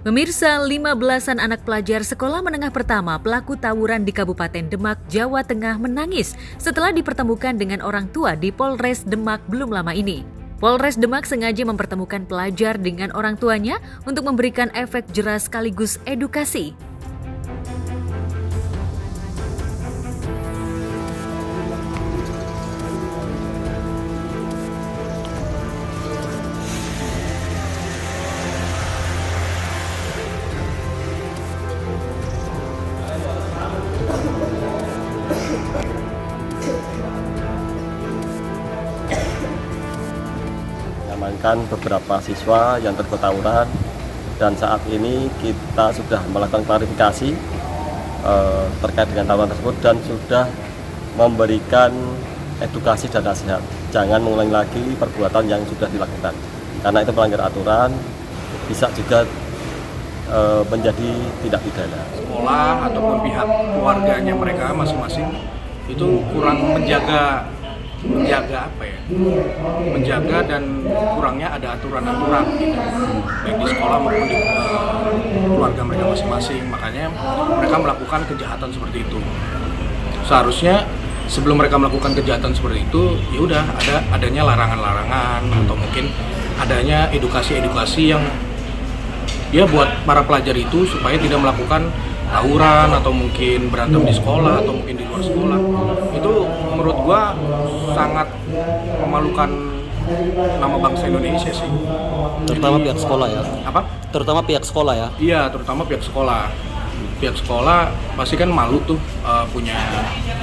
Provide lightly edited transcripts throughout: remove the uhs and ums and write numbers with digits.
Pemirsa, 15-an anak pelajar sekolah menengah pertama pelaku tawuran di Kabupaten Demak, Jawa Tengah menangis setelah dipertemukan dengan orang tua di Polres Demak belum lama ini. Polres Demak sengaja mempertemukan pelajar dengan orang tuanya untuk memberikan efek jera sekaligus edukasi. Mengamankan beberapa siswa yang terlibat tawuran, dan saat ini kita sudah melakukan klarifikasi terkait dengan tawuran tersebut dan sudah memberikan edukasi dan nasihat. Jangan mengulangi lagi perbuatan yang sudah dilakukan, karena itu melanggar aturan, bisa juga menjadi tindak pidana. Sekolah ataupun pihak keluarganya mereka masing-masing itu kurang menjaga dan kurangnya ada aturan-aturan gitu, baik di sekolah maupun di keluarga mereka masing-masing. Makanya mereka melakukan kejahatan seperti itu. Seharusnya sebelum mereka melakukan kejahatan seperti itu, ya udah adanya larangan-larangan atau mungkin adanya edukasi-edukasi yang ya buat para pelajar itu supaya tidak melakukan tawuran atau mungkin berantem di sekolah atau mungkin di luar sekolah. Itu menurut gua sangat memalukan nama bangsa Indonesia sih. Terutama pihak sekolah ya? Apa? Terutama pihak sekolah ya? Iya, terutama pihak sekolah. Pihak sekolah pasti kan malu tuh punya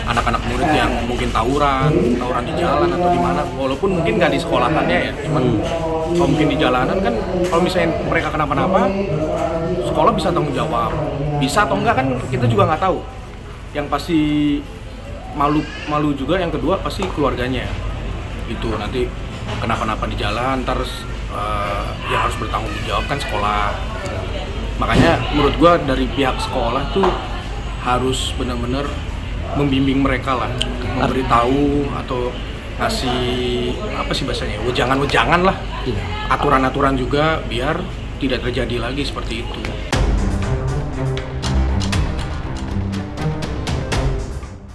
anak-anak murid yang mungkin tawuran di jalan atau di mana, walaupun mungkin nggak di sekolahannya ya, cuman kalau mungkin di jalanan kan, kalau misalnya mereka kenapa-napa, sekolah bisa tanggung jawab, bisa atau enggak kan kita juga nggak tahu. Yang pasti malu juga, yang kedua pasti keluarganya, itu nanti kenapa-napa di jalan, terus ya harus bertanggung jawab kan sekolah. Makanya menurut gua dari pihak sekolah tuh harus benar-benar membimbing mereka lah, memberitahu atau ngasih apa sih bahasanya, wejangan lah, aturan-aturan juga biar tidak terjadi lagi seperti itu.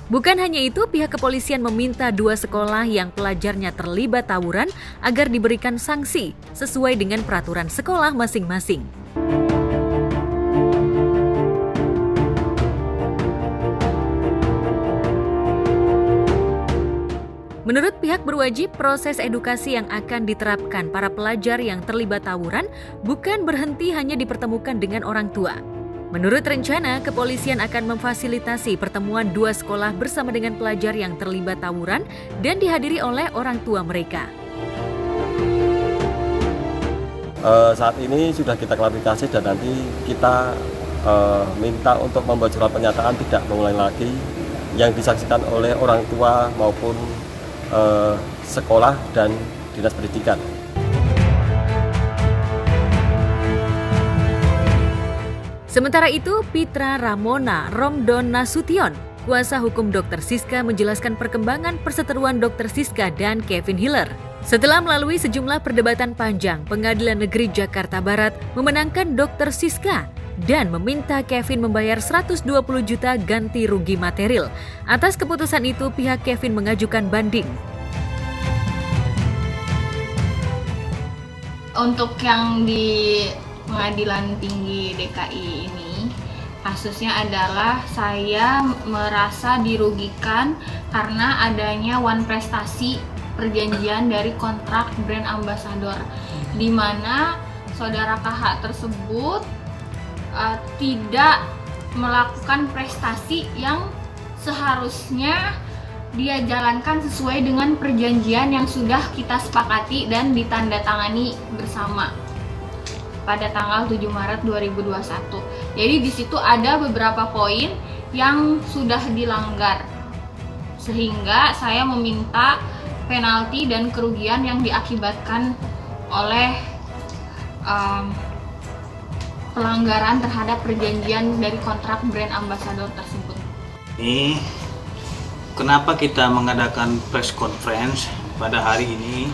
Bukan hanya itu, pihak kepolisian meminta 2 sekolah yang pelajarnya terlibat tawuran agar diberikan sanksi sesuai dengan peraturan sekolah masing-masing. Menurut pihak berwajib, proses edukasi yang akan diterapkan para pelajar yang terlibat tawuran bukan berhenti hanya dipertemukan dengan orang tua. Menurut rencana, kepolisian akan memfasilitasi pertemuan 2 sekolah bersama dengan pelajar yang terlibat tawuran dan dihadiri oleh orang tua mereka. Saat ini sudah kita klarifikasi dan nanti kita minta untuk membuat surat pernyataan tidak mengulangi lagi yang disaksikan oleh orang tua maupun sekolah dan dinas pendidikan. Sementara itu, Pitra Ramona Romdon Nasution, kuasa hukum Dr. Siska, menjelaskan perkembangan perseteruan Dr. Siska dan Kevin Hiller. Setelah melalui sejumlah perdebatan panjang, Pengadilan Negeri Jakarta Barat memenangkan Dr. Siska dan meminta Kevin membayar 120 juta ganti rugi material. Atas keputusan itu, pihak Kevin mengajukan banding. Untuk yang di Pengadilan Tinggi DKI ini, kasusnya adalah saya merasa dirugikan karena adanya one prestasi perjanjian dari kontrak brand ambassador, di mana saudara KH tersebut tidak melakukan prestasi yang seharusnya dia jalankan sesuai dengan perjanjian yang sudah kita sepakati dan ditandatangani bersama pada tanggal 7 Maret 2021. Jadi di situ ada beberapa poin yang sudah dilanggar, sehingga saya meminta penalti dan kerugian yang diakibatkan oleh pelanggaran terhadap perjanjian dari kontrak brand ambassador tersebut. Ini kenapa kita mengadakan press conference pada hari ini?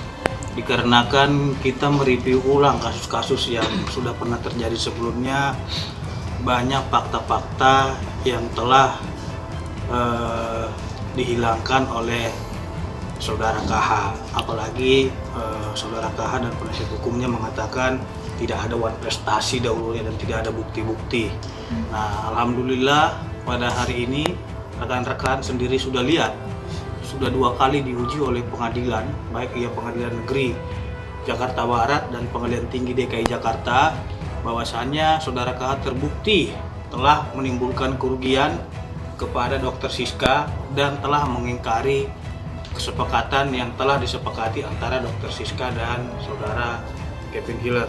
dikarenakan kita mereview ulang kasus-kasus yang sudah pernah terjadi sebelumnya. Banyak fakta-fakta yang telah dihilangkan oleh saudara KH, apalagi saudara KH dan penasihat hukumnya mengatakan tidak ada wan prestasi dahulunya dan tidak ada bukti-bukti. Nah, alhamdulillah pada hari ini rekan-rekan sendiri sudah lihat, sudah 2 kali diuji oleh pengadilan, baik Pengadilan Negeri Jakarta Barat dan Pengadilan Tinggi DKI Jakarta, bahwasannya saudara KH terbukti telah menimbulkan kerugian kepada Dr. Siska dan telah mengingkari kesepakatan yang telah disepakati antara Dr. Siska dan saudara Kevin Hiller.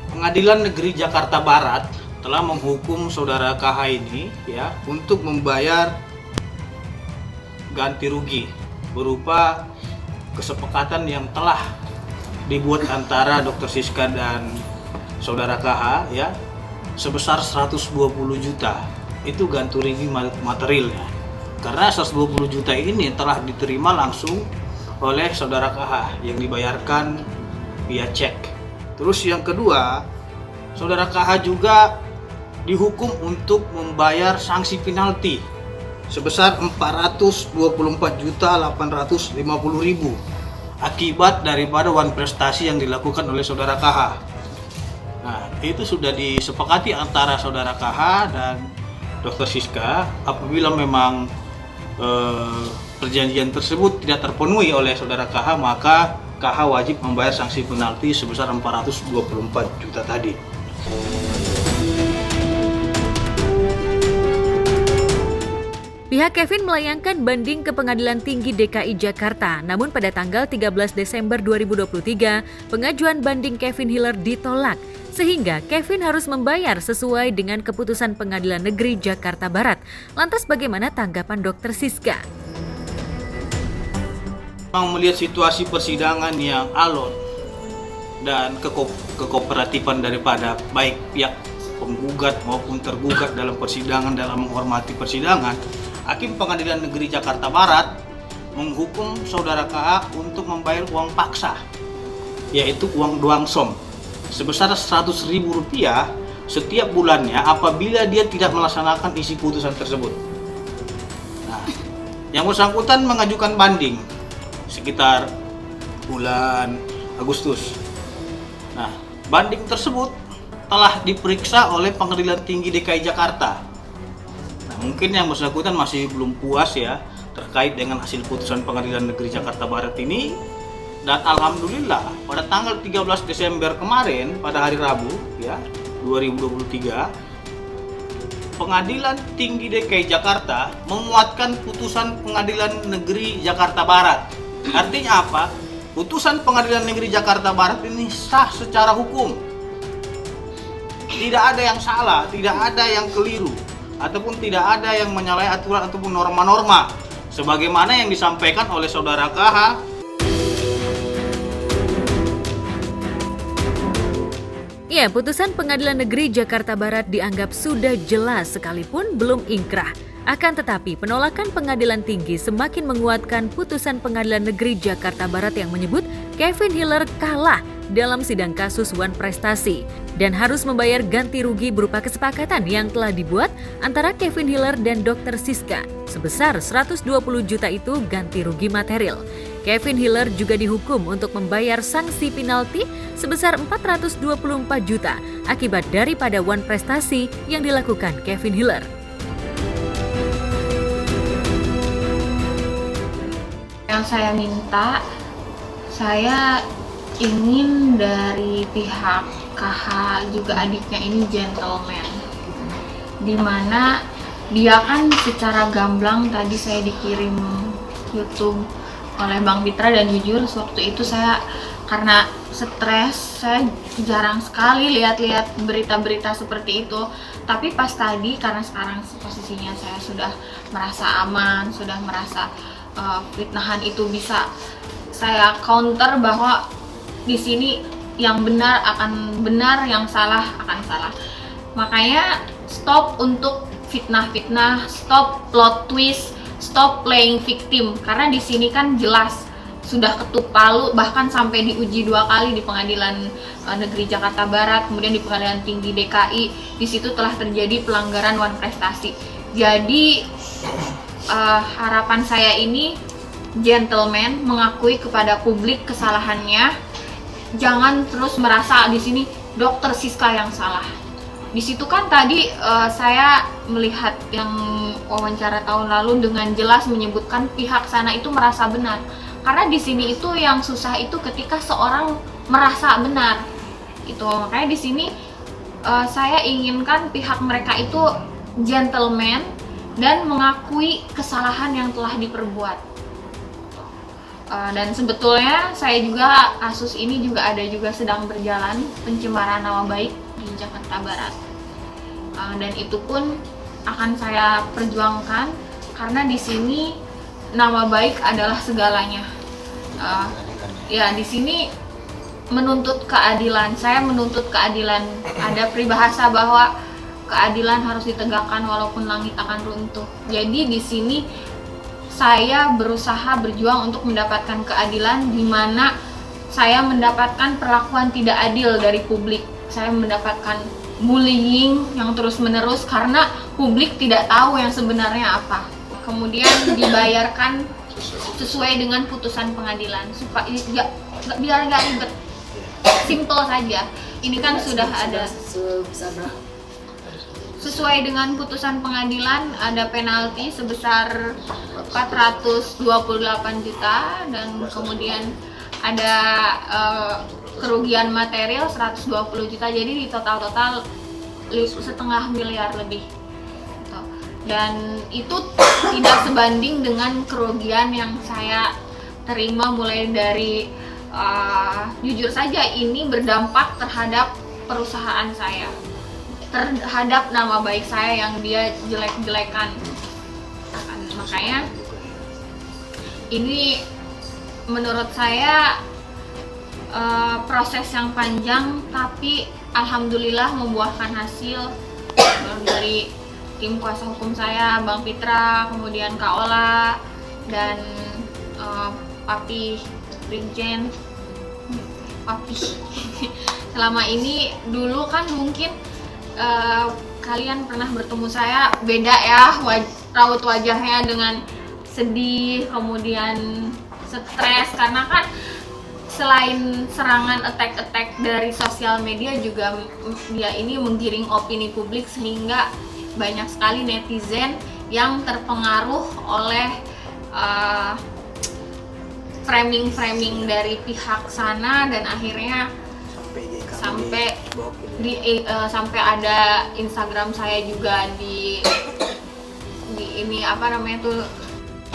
Pengadilan Negeri Jakarta Barat telah menghukum saudara KH ini untuk membayar ganti rugi berupa kesepakatan yang telah dibuat antara Dr. Siska dan saudara KH sebesar 120 juta. Itu ganti rugi materialnya. Karena 120 juta ini telah diterima langsung oleh saudara KH yang dibayarkan via cek. Terus yang kedua, saudara KH juga dihukum untuk membayar sanksi penalti sebesar 424.850.000 akibat daripada wan prestasi yang dilakukan oleh saudara KH. Nah, itu sudah disepakati antara saudara KH dan Dr. Siska. Apabila memang perjanjian tersebut tidak terpenuhi oleh saudara KH, maka KH wajib membayar sanksi penalti sebesar 424 juta tadi. Pihak Kevin melayangkan banding ke Pengadilan Tinggi DKI Jakarta, namun pada tanggal 13 Desember 2023, pengajuan banding Kevin Hiller ditolak, sehingga Kevin harus membayar sesuai dengan keputusan Pengadilan Negeri Jakarta Barat. Lantas bagaimana tanggapan Dr. Siska? Melihat situasi persidangan yang alot dan kekooperativan daripada baik pihak penggugat maupun tergugat dalam persidangan, dalam menghormati persidangan, Hakim Pengadilan Negeri Jakarta Barat menghukum saudara KH untuk membayar uang paksa, yaitu uang doangsom sebesar Rp100.000 setiap bulannya apabila dia tidak melaksanakan isi putusan tersebut. Nah, yang bersangkutan mengajukan banding sekitar bulan Agustus. Nah, banding tersebut telah diperiksa oleh Pengadilan Tinggi DKI Jakarta. Nah, mungkin yang bersangkutan masih belum puas terkait dengan hasil putusan Pengadilan Negeri Jakarta Barat ini. Dan alhamdulillah pada tanggal 13 Desember kemarin, pada hari Rabu 2023, Pengadilan Tinggi DKI Jakarta menguatkan putusan Pengadilan Negeri Jakarta Barat. Artinya apa? Putusan Pengadilan Negeri Jakarta Barat ini sah secara hukum. Tidak ada yang salah, tidak ada yang keliru, ataupun tidak ada yang menyalahi aturan ataupun norma-norma sebagaimana yang disampaikan oleh saudara KH. Ya, putusan Pengadilan Negeri Jakarta Barat dianggap sudah jelas sekalipun belum ingkrah. Akan tetapi, penolakan Pengadilan Tinggi semakin menguatkan putusan Pengadilan Negeri Jakarta Barat yang menyebut Kevin Hiller kalah dalam sidang kasus wan prestasi dan harus membayar ganti rugi berupa kesepakatan yang telah dibuat antara Kevin Hiller dan Dr. Siska. Sebesar 120 juta itu ganti rugi material. Kevin Hiller juga dihukum untuk membayar sanksi penalti sebesar 424 juta akibat daripada wan prestasi yang dilakukan Kevin Hiller. Yang saya minta, saya ingin dari pihak KH juga adiknya ini gentleman, dimana dia kan secara gamblang tadi saya dikirim YouTube oleh Bang Pitra, dan jujur waktu itu saya karena stres, saya jarang sekali lihat-lihat berita-berita seperti itu. Tapi pas tadi, karena sekarang posisinya saya sudah merasa aman, sudah merasa fitnahan itu bisa saya counter, bahwa di sini yang benar akan benar, yang salah akan salah. Makanya stop untuk fitnah-fitnah, stop plot twist, stop playing victim. Karena di sini kan jelas sudah ketuk palu, bahkan sampai diuji 2 kali di Pengadilan Negeri Jakarta Barat, kemudian di Pengadilan Tinggi DKI. Di situ telah terjadi pelanggaran wan prestasi. Jadi harapan saya ini gentleman mengakui kepada publik kesalahannya. Jangan terus merasa di sini Dokter Siska yang salah. Di situ kan tadi saya melihat yang wawancara tahun lalu dengan jelas menyebutkan pihak sana itu merasa benar. Karena di sini itu yang susah itu ketika seorang merasa benar. Itu makanya di sini saya inginkan pihak mereka itu gentleman dan mengakui kesalahan yang telah diperbuat. Dan sebetulnya saya juga kasus ini juga sedang berjalan pencemaran nama baik di Jakarta Barat. Dan itu pun akan saya perjuangkan karena di sini nama baik adalah segalanya. Ya di sini menuntut keadilan. Saya menuntut keadilan. Ada peribahasa bahwa keadilan harus ditegakkan walaupun langit akan runtuh. Jadi di sini saya berusaha berjuang untuk mendapatkan keadilan, di mana saya mendapatkan perlakuan tidak adil dari publik. Saya mendapatkan bullying yang terus-menerus karena publik tidak tahu yang sebenarnya apa. Kemudian dibayarkan sesuai dengan putusan pengadilan supaya biar nggak ribet, simple saja. Ini kan sudah ada sesuai dengan putusan pengadilan, ada penalti sebesar 428 juta dan kemudian ada kerugian material 120 juta, jadi di total 1,5 miliar lebih. Dan itu tidak sebanding dengan kerugian yang saya terima mulai dari jujur saja ini berdampak terhadap perusahaan saya, terhadap nama baik saya yang dia jelek-jelekan. Makanya ini menurut saya proses yang panjang, tapi alhamdulillah membuahkan hasil. Dari tim kuasa hukum saya, Bang Pitra, kemudian Kak Ola, dan Papi Brigjen Papi. Selama ini dulu kan mungkin kalian pernah bertemu saya, beda ya raut wajahnya dengan sedih, kemudian stres, karena kan selain serangan attack dari sosial media juga dia ini menggiring opini publik sehingga banyak sekali netizen yang terpengaruh oleh framing dari pihak sana, dan akhirnya sampai ada Instagram saya juga di ini apa namanya tuh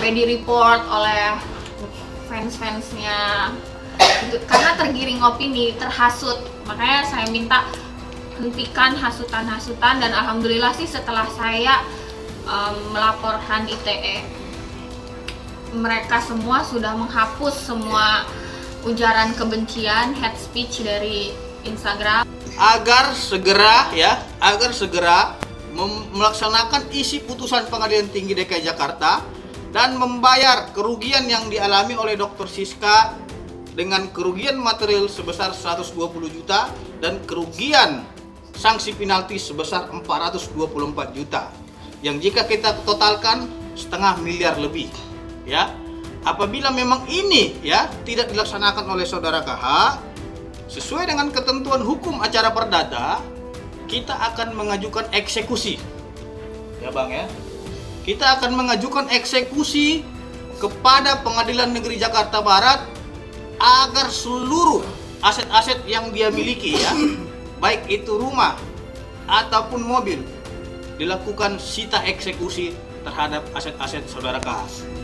di report oleh fans-fansnya karena tergiring opini, terhasut. Makanya saya minta hentikan hasutan-hasutan, dan alhamdulillah sih setelah saya melaporkan ITE, mereka semua sudah menghapus semua ujaran kebencian, hate speech dari Instagram, agar segera melaksanakan isi putusan Pengadilan Tinggi DKI Jakarta dan membayar kerugian yang dialami oleh Dr. Siska dengan kerugian material sebesar 120 juta dan kerugian sanksi penalti sebesar 424 juta, yang jika kita totalkan 1,5 miliar lebih. Ya, apabila memang ini ya tidak dilaksanakan oleh saudara KH sesuai dengan ketentuan hukum acara perdata, kita akan mengajukan eksekusi. Ya Bang ya, kita akan mengajukan eksekusi kepada Pengadilan Negeri Jakarta Barat agar seluruh aset-aset yang dia miliki ya, baik itu rumah ataupun mobil, dilakukan sita eksekusi terhadap aset-aset saudara KH.